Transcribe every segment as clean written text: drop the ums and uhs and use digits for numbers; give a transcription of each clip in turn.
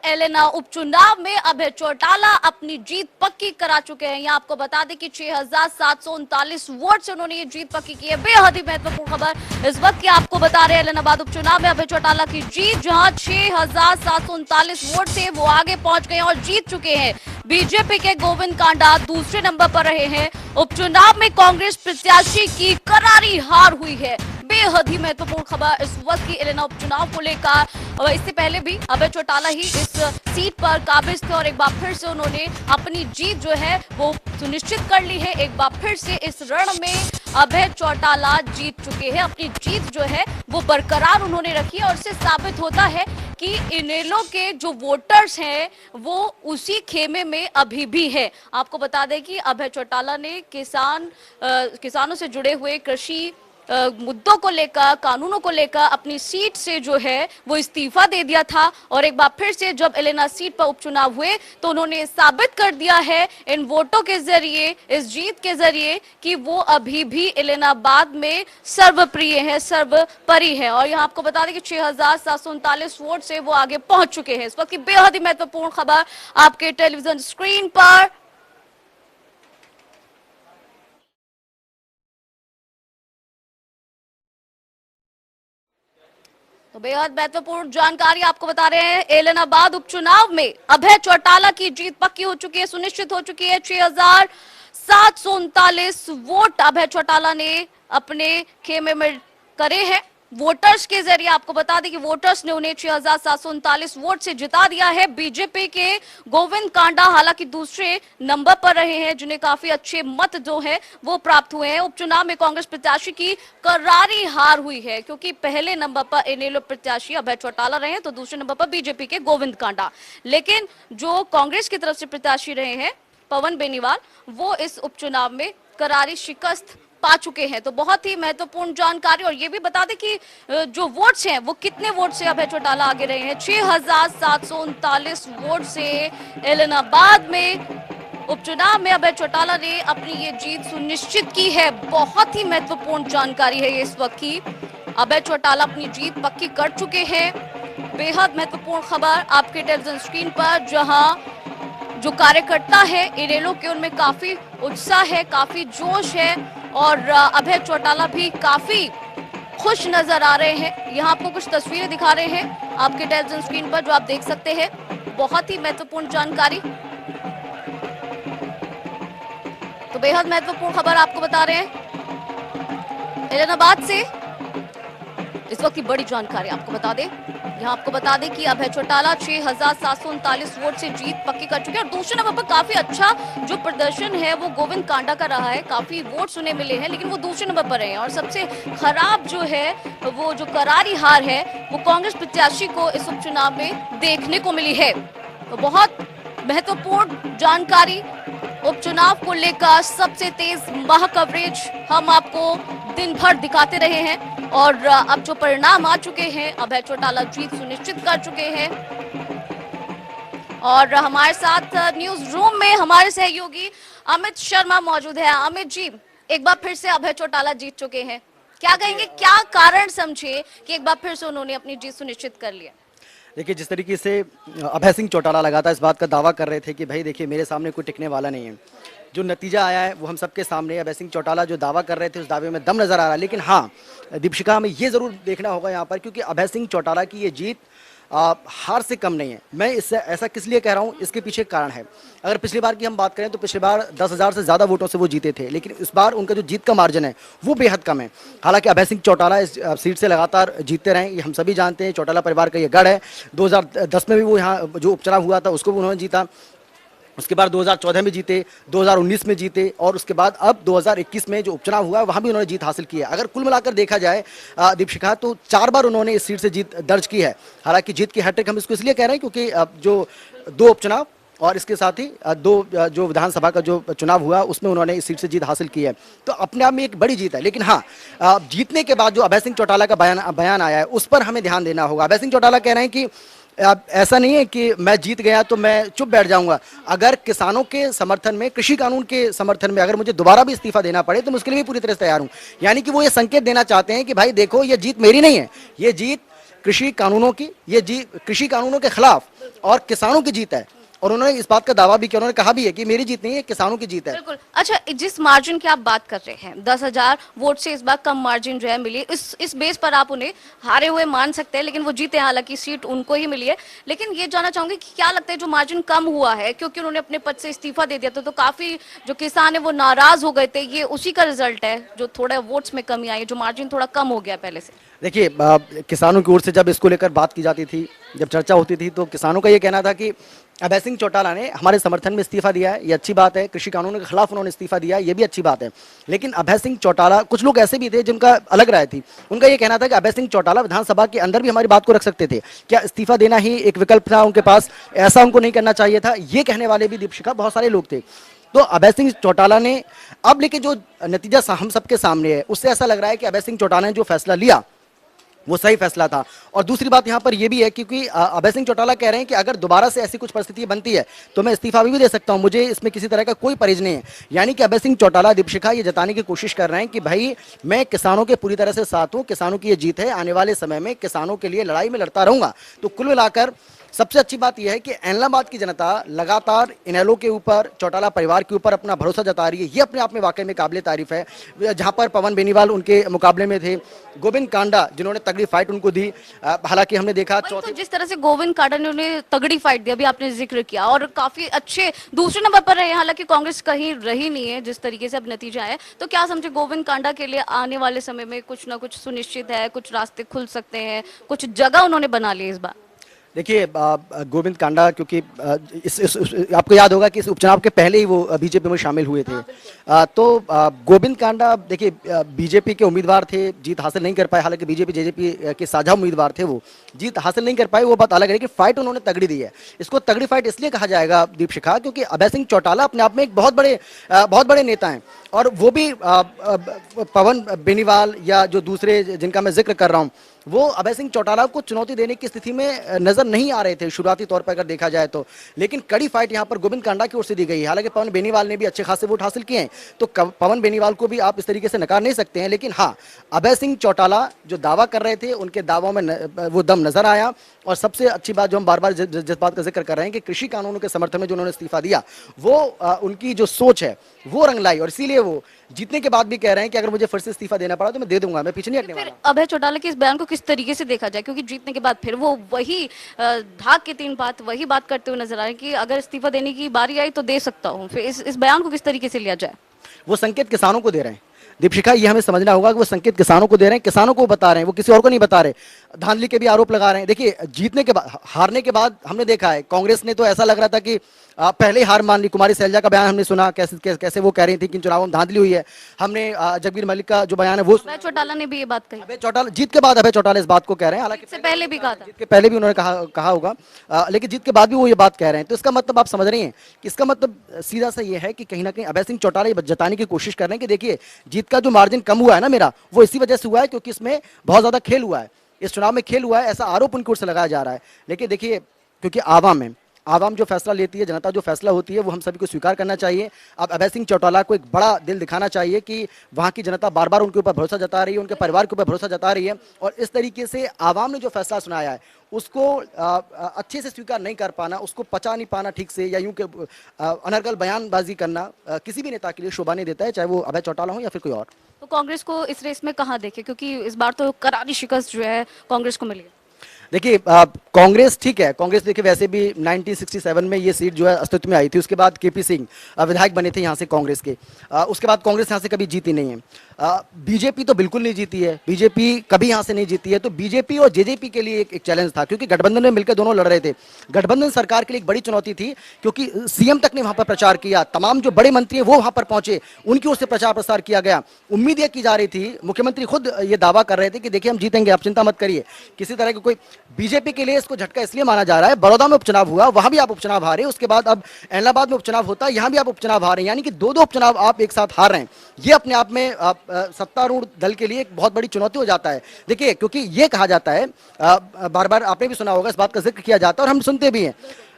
Elena उपचुनाव में अभय चौटाला अपनी जीत पक्की करा चुके हैं। यहाँ आपको बता दें कि 6,739 वोट से उन्होंने ये जीत पक्की की है। बेहद ही महत्वपूर्ण खबर इस वक्त की आपको बता रहे हैं। एलनाबाद उपचुनाव में अभय चौटाला की जीत, जहां 6,739 वोट से वो आगे पहुंच गए और जीत चुके हैं। बीजेपी के गोविंद कांडा दूसरे नंबर पर रहे हैं। उपचुनाव में कांग्रेस प्रत्याशी की करारी हार हुई है। बेहद ही महत्वपूर्ण खबर इस वक्त की एलेना उपचुनाव को लेकर। इससे पहले भी अभय चौटाला ही इस सीट पर काबिज थे और एक बार फिर से उन्होंने अपनी जीत जो है वो सुनिश्चित कर ली है। एक बार फिर से इस रण में अभय चौटाला जीत चुके हैं। अपनी जीत जो है वो बरकरार उन्होंने रखी है और इससे साबित होता है कि इनेलो के जो वोटर्स हैं वो उसी खेमे में अभी भी है। आपको बता दें कि अभय चौटाला ने किसानों से जुड़े हुए कृषि मुद्दों को लेकर, कानूनों को लेकर अपनी सीट से जो है वो इस्तीफा दे दिया था और एक बार फिर से जब एलेना सीट पर उपचुनाव हुए तो उन्होंने साबित कर दिया है इन वोटों के जरिए, इस जीत के जरिए कि वो अभी भी एलेनाबाद में सर्वप्रिय है, सर्वोपरि है। और यहाँ आपको बता दें कि 6,739 वोट से वो आगे पहुंच चुके हैं। इस वक्त की बेहद ही महत्वपूर्ण खबर आपके टेलीविजन स्क्रीन पर। तो बेहद महत्वपूर्ण जानकारी आपको बता रहे हैं। एलनाबाद उपचुनाव में अभय चौटाला की जीत पक्की हो चुकी है, सुनिश्चित हो चुकी है। 6,739 वोट अभय चौटाला ने अपने खेमे में करे हैं वोटर्स के जरिए। आपको बता दें कि वोटर्स ने उन्हें 6,739 वोट से जिता दिया है। बीजेपी के गोविंद कांडा हालांकि दूसरे नंबर पर रहे हैं, जिन्हें काफी अच्छे मत जो है वो प्राप्त हुए हैं। उपचुनाव में कांग्रेस प्रत्याशी की करारी हार हुई है, क्योंकि पहले नंबर पर इनेलो प्रत्याशी अभय चौटाला रहे हैं तो दूसरे नंबर पर बीजेपी के गोविंद कांडा। लेकिन जो कांग्रेस की तरफ से प्रत्याशी रहे हैं पवन बेनीवाल, वो इस उपचुनाव में करारी शिकस्त पा चुके हैं। तो बहुत ही महत्वपूर्ण जानकारी। और ये भी बता दें कि जो वोट्स हैं वो कितने वोट से अभय चौटाला आगे रहे हैं। 6,739 वोट से एलनाबाद में उपचुनाव में अभय चौटाला ने अपनी ये जीत सुनिश्चित की है। बहुत ही महत्वपूर्ण जानकारी है ये इस वक्त की। अभय चौटाला अपनी जीत पक्की कर चुके हैं। बेहद महत्वपूर्ण खबर आपके टेलीविजन स्क्रीन पर, जहां जो कार्यकर्ता है इनेलो के उनमें काफी उत्साह है, काफी जोश है और अभय चौटाला भी काफी खुश नजर आ रहे हैं। यहाँ आपको कुछ तस्वीरें दिखा रहे हैं आपके टेलीविजन स्क्रीन पर, जो आप देख सकते हैं। बहुत ही महत्वपूर्ण जानकारी। तो बेहद महत्वपूर्ण खबर आपको बता रहे हैं एलनाबाद से। इस वक्त की बड़ी जानकारी आपको बता दें, यहाँ आपको बता दें कि अभय चौटाला 6,739 वोट से जीत पक्की कर चुके हैं। और दूसरे नंबर पर काफी अच्छा जो प्रदर्शन है वो गोविंद कांडा का रहा है। काफी वोट्स उन्हें मिले हैं, लेकिन वो दूसरे नंबर पर रहे हैं। और सबसे खराब जो है वो जो करारी हार है वो कांग्रेस प्रत्याशी को इस उपचुनाव में देखने को मिली है। तो बहुत महत्वपूर्ण जानकारी उपचुनाव को लेकर। सबसे तेज महा कवरेज हम आपको दिन भर दिखाते रहे हैं और अब जो परिणाम आ चुके हैं, अभय चौटाला जीत सुनिश्चित कर चुके हैं। और हमारे साथ न्यूज रूम में हमारे सहयोगी अमित शर्मा मौजूद है। अमित जी, एक बार फिर से अभय चौटाला जीत चुके हैं, क्या कहेंगे, क्या कारण समझे कि एक बार फिर से उन्होंने अपनी जीत सुनिश्चित कर लिया? देखिए, जिस तरीके से अभय सिंह चौटाला लगातार इस बात का दावा कर रहे थे कि भाई देखिए मेरे सामने कोई टिकने वाला नहीं है, जो नतीजा आया है वो हम सबके सामने। अभय सिंह चौटाला जो दावा कर रहे थे उस दावे में दम नजर आ रहा है। लेकिन हाँ दीपशिका, हमें ये जरूर देखना होगा यहाँ पर, क्योंकि अभय सिंह चौटाला की ये जीत हार से कम नहीं है। मैं इससे ऐसा किस लिए कह रहा हूँ, इसके पीछे कारण है। अगर पिछली बार की हम बात करें तो पिछली बार 10,000 से ज़्यादा वोटों से वो जीते थे, लेकिन इस बार उनका जो जीत का मार्जिन है वो बेहद कम है। हालांकि अभय सिंह चौटाला इस सीट से लगातार जीतते रहे, ये हम सभी जानते हैं। चौटाला परिवार का ये गढ़ है। 2010 में भी वो यहाँ जो उपचुनाव हुआ था उसको भी उन्होंने जीता, उसके बाद 2014 में जीते, 2019 में जीते और उसके बाद अब 2021 में जो उपचुनाव हुआ वहाँ भी उन्होंने जीत हासिल की है। अगर कुल मिलाकर देखा जाए दीपशिखा, तो 4 बार उन्होंने इस सीट से जीत दर्ज की है। हालांकि जीत की हैट्रिक हम इसको इसलिए कह रहे हैं क्योंकि जो 2 उपचुनाव और इसके साथ ही 2 जो विधानसभा का जो चुनाव हुआ उसमें उन्होंने इस सीट से जीत हासिल की है। तो अपने आप में एक बड़ी जीत है। लेकिन हाँ, जीतने के बाद जो अभय सिंह चौटाला का बयान आया है उस पर हमें ध्यान देना होगा। अभय सिंह चौटाला कह रहे हैं कि ऐसा नहीं है कि मैं जीत गया तो मैं चुप बैठ जाऊंगा। अगर किसानों के समर्थन में, कृषि कानून के समर्थन में अगर मुझे दोबारा भी इस्तीफा देना पड़े तो मैं उसके लिए भी पूरी तरह से तैयार हूं। यानी कि वो ये संकेत देना चाहते हैं कि भाई देखो, ये जीत मेरी नहीं है, ये जीत कृषि कानूनों की, ये जीत कृषि कानूनों के खिलाफ और किसानों की जीत है। और उन्होंने इस बात का दावा भी किया, उन्होंने कहा भी है कि मेरी जीत नहीं है, किसानों की जीत है। बिल्कुल। अच्छा, जिस मार्जिन की आप बात कर रहे हैं, 10,000 वोट से इस बार कम मार्जिन जो है मिली, इस बेस पर आप उन्हें हारे हुए मान सकते हैं, लेकिन वो जीते हैं, हालांकि सीट उनको ही मिली है। लेकिन ये जानना चाहूंगी कि क्या लगता है जो मार्जिन कम हुआ है, क्योंकि उन्होंने अपने पद से इस्तीफा दे दिया था, तो काफी जो किसान है वो नाराज हो गए थे, ये उसी का रिजल्ट है जो थोड़ा वोट्स में कमी आई, जो मार्जिन थोड़ा कम हो गया पहले से? देखिए, किसानों की ओर से जब इसको लेकर बात की जाती थी, जब चर्चा होती थी, तो किसानों का ये कहना था कि अभय सिंह चौटाला ने हमारे समर्थन में इस्तीफा दिया है, ये अच्छी बात है। कृषि कानूनों के खिलाफ उन्होंने इस्तीफा दिया है, ये भी अच्छी बात है। लेकिन अभय सिंह चौटाला, कुछ लोग ऐसे भी थे जिनका अलग राय थी, उनका ये कहना था कि अभय सिंह चौटाला विधानसभा के अंदर भी हमारी बात को रख सकते थे, क्या इस्तीफा देना ही एक विकल्प था उनके पास, ऐसा उनको नहीं करना चाहिए था, ये कहने वाले भी दीपशिखा बहुत सारे लोग थे। तो अभय सिंह चौटाला ने अब, लेकिन जो नतीजा हम सबके सामने है, उससे ऐसा लग रहा है कि अभय सिंह चौटाला ने जो फैसला लिया वो सही फैसला था। और दूसरी बात यहाँ पर यह भी है, क्योंकि अभय सिंह चौटाला कह रहे हैं कि अगर दोबारा से ऐसी कुछ परिस्थिति बनती है तो मैं इस्तीफा भी दे सकता हूं, मुझे इसमें किसी तरह का कोई परहेज नहीं है। यानी कि अभय सिंह चौटाला, दीपशिखा, ये जताने की कोशिश कर रहे हैं कि भाई मैं किसानों के पूरी तरह से साथ हूं, किसानों की ये जीत है, आने वाले समय में किसानों के लिए लड़ाई में लड़ता रहूंगा। तो कुल मिलाकर सबसे अच्छी बात यह है कि एलनाबाद की जनता लगातार इनेलो के ऊपर, चौटाला परिवार के ऊपर अपना भरोसा जता रही है। ये अपने आप में वाकई में काबिले तारीफ है। जहां पर पवन बेनीवाल उनके मुकाबले में थे, गोविंद कांडा जिन्होंने तगड़ी फाइट उनको दी, हालांकि हमने देखा तो जिस तरह से गोविंद कांडा ने उन्हें तगड़ी फाइट दी, अभी आपने जिक्र किया, और काफी अच्छे दूसरे नंबर पर रहे, हालांकि कांग्रेस कहीं रही नहीं है जिस तरीके से अब नतीजा है। तो क्या समझे गोविंद कांडा के लिए आने वाले समय में कुछ ना कुछ सुनिश्चित है, कुछ रास्ते खुल सकते हैं, कुछ जगह उन्होंने बना ली इस बार? देखिए, गोविंद कांडा, क्योंकि आपको याद होगा कि इस उपचुनाव के पहले ही वो बीजेपी में शामिल हुए थे। तो गोविंद कांडा, देखिए, बीजेपी के उम्मीदवार थे, जीत हासिल नहीं कर पाए। हालांकि बीजेपी जेजेपी के साझा उम्मीदवार थे, वो जीत हासिल नहीं कर पाए, वो बात अलग है कि फाइट उन्होंने तगड़ी दी है। इसको तगड़ी फाइट इसलिए कहा जाएगा दीपशिखा, क्योंकि अभय सिंह चौटाला अपने आप में एक बहुत बड़े नेता हैं, और वो भी पवन बेनीवाल या जो दूसरे जिनका मैं जिक्र कर रहा हूँ, वो अभय सिंह चौटाला को चुनौती देने की स्थिति में नजर नहीं आ रहे थे शुरुआती तौर पर, अगर देखा जाए तो। लेकिन कड़ी फाइट यहां पर गोविंद कांडा की ओर से दी गई है। हालांकि पवन बेनीवाल ने भी अच्छे खासे वोट हासिल किए हैं, तो पवन बेनीवाल को भी आप इस तरीके से नकार नहीं सकते हैं। लेकिन हाँ, अभय सिंह चौटाला जो दावा कर रहे थे, उनके दावों में वो दम नजर आया। और सबसे अच्छी बात जो हम बार बार जिस बात का जिक्र कर रहे हैं कि कृषि कानूनों के समर्थन में जो उन्होंने इस्तीफा दिया, वो उनकी जो सोच है वो रंग लाई, और इसीलिए वो जीतने के बाद भी कह रहे हैं कि अगर मुझे फिर से इस्तीफा देना पड़ा तो मैं दे दूंगा, मैं पीछे नहीं हटने वाला। अभय चौटाला के इस बयान को किस तरीके से देखा जाए, क्योंकि जीतने के बाद फिर वो वही ढाक के तीन बात वही बात करते हुए नजर आ रहे हैं कि अगर इस्तीफा देने की बारी आई तो दे सकता हूँ, फिर इस बयान को किस तरीके से लिया जाए? वो संकेत किसानों को दे रहे हैं दीपशिखा, ये हमें समझना होगा कि वो संकेत किसानों को दे रहे हैं, किसानों को बता रहे हैं, वो किसी और को नहीं बता रहे। धांधली के भी आरोप लगा रहे हैं। देखिए, जीतने के बाद, हारने के बाद हमने देखा है कांग्रेस ने तो ऐसा लग रहा था कि पहले ही हार मान ली। कुमारी सैलजा का बयान हमने सुना, कैसे वो कह रही थी कि चुनावों में धांधली हुई है। हमने जगबीर मलिक का जो बयान है वो, अभय चौटाला ने भी ये बात कही। अभय चौटाला जीत के बाद, अभय चौटाला इस बात को कह रहे हैं, हालांकि इससे पहले भी कहा था, जीत के पहले भी उन्होंने कहा होगा, लेकिन जीत के बाद भी वो ये बात कह रहे हैं। तो इसका मतलब आप समझ रही हैं कि इसका मतलब सीधा सा ये है कि कहीं ना कहीं अभय सिंह चौटाला ये जताने की कोशिश कर रहे हैं कि देखिए, जीत का जो मार्जिन कम हुआ है ना मेरा, वो इसी वजह से हुआ है क्योंकि इसमें बहुत ज्यादा खेल हुआ है, इस चुनाव में खेल हुआ है, ऐसा आरोप उनकी ओर से लगाया जा रहा है। लेकिन देखिए, क्योंकि आवाम जो फैसला लेती है, जनता जो फैसला होती है, वो हम सभी को स्वीकार करना चाहिए। अब अभय सिंह चौटाला को एक बड़ा दिल दिखाना चाहिए कि वहां की जनता बार बार उनके ऊपर भरोसा जता रही है, उनके परिवार के ऊपर भरोसा जता रही है, और इस तरीके से आवाम ने जो फैसला सुनाया है उसको अच्छे से स्वीकार नहीं कर पाना, उसको पचा नहीं पाना ठीक से, या यूं के अनर्गल बयानबाजी करना किसी भी नेता के लिए शोभा नहीं देता है, चाहे वो अभय चौटाला हो या फिर कोई और। तो कांग्रेस को इस रेस में कहाँ देखे, क्योंकि इस बार तो करारी शिकस्त जो है कांग्रेस को मिली है? देखिए, कांग्रेस ठीक है, कांग्रेस देखिए वैसे भी 1967 में ये सीट जो है अस्तित्व में आई थी। उसके बाद केपी सिंह विधायक बने थे यहाँ से कांग्रेस के। उसके बाद कांग्रेस यहाँ से कभी जीती नहीं है। बीजेपी तो बिल्कुल नहीं जीती है, बीजेपी कभी यहाँ से नहीं जीती है। तो बीजेपी और जेजेपी के लिए एक चैलेंज था, क्योंकि गठबंधन में मिलकर दोनों लड़ रहे थे। गठबंधन सरकार के लिए एक बड़ी चुनौती थी, क्योंकि सीएम तक ने वहां पर प्रचार किया, तमाम जो बड़े मंत्री हैं वो वहां पर पहुंचे, उनकी ओर से प्रचार प्रसार किया गया। उम्मीद यह की जा रही थी, मुख्यमंत्री खुद ये दावा कर रहे थे कि देखिए हम जीतेंगे, आप चिंता मत करिए। किसी तरह की कोई, बीजेपी के लिए इसको झटका इसलिए माना जा रहा है, बड़ौदा में उपचुनाव हुआ, वहां भी आप उपचुनाव हारे, उसके बाद अब इलाहाबाद में उपचुनाव होता है, यहां भी आप उपचुनाव हारे, यानी कि दो उपचुनाव आप एक साथ हार रहे हैं। ये अपने आप में सत्तारूढ़ दल के लिए एक बहुत बड़ी चुनौती हो जाता है। देखिए, क्योंकि ये कहा जाता है, बार बार आपने भी सुना होगा, इस बात का जिक्र किया जाता है और हम सुनते भी हैं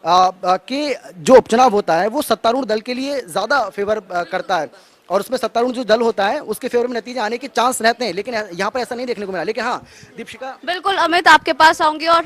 कि जो उपचुनाव होता है वो सत्तारूढ़ दल के लिए ज्यादा फेवर करता है। और उसमें सत्तारूढ़ जो दल होता है उसके फेवर में नतीजे आने के चांस रहते हैं, लेकिन यहाँ पर ऐसा नहीं देखने को मिला। लेकिन हाँ दीपशिका, बिल्कुल अमित, आपके पास आऊंगी और